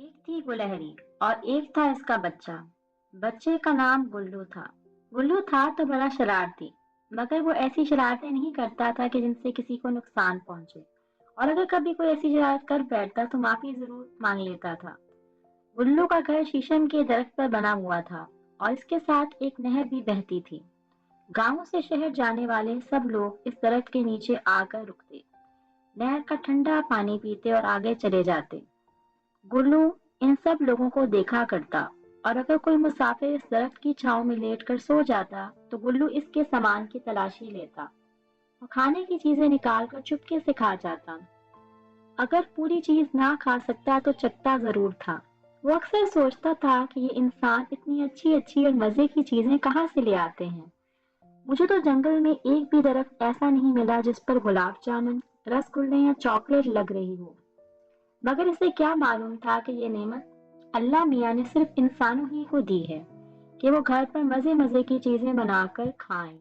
ایک تھی گلہری اور ایک تھا اس کا بچہ۔ بچے کا نام گلو تھا۔ گلو تھا تو بڑا شرارتی، مگر وہ ایسی شرارتیں نہیں کرتا تھا کہ جن سے کسی کو نقصان پہنچے، اور اگر کبھی کوئی ایسی شرارت کر بیٹھتا تو معافی ضرور مانگ لیتا تھا۔ گلو کا گھر شیشم کے درخت پر بنا ہوا تھا اور اس کے ساتھ ایک نہر بھی بہتی تھی۔ گاؤں سے شہر جانے والے سب لوگ اس درخت کے نیچے آ کر رکتے، نہر کا ٹھنڈا پانی پیتے اور آگے چلے جاتے۔ گلو ان سب لوگوں کو دیکھا کرتا، اور اگر کوئی مسافر اس درخت کی چھاؤں میں لیٹ کر سو جاتا تو گلو اس کے سامان کی تلاشی لیتا اور کھانے کی چیزیں نکال کر چپکے سے کھا جاتا۔ اگر پوری چیز نہ کھا سکتا تو چکھتا ضرور تھا۔ وہ اکثر سوچتا تھا کہ یہ انسان اتنی اچھی اچھی اور مزے کی چیزیں کہاں سے لے آتے ہیں۔ مجھے تو جنگل میں ایک بھی درخت ایسا نہیں ملا جس پر گلاب جامن، رس گلے یا چاکلیٹ لگ رہی ہو، مگر اسے کیا معلوم تھا کہ یہ نعمت اللہ میاں نے صرف انسانوں ہی کو دی ہے کہ وہ گھر پر مزے مزے کی چیزیں بنا کر کھائیں۔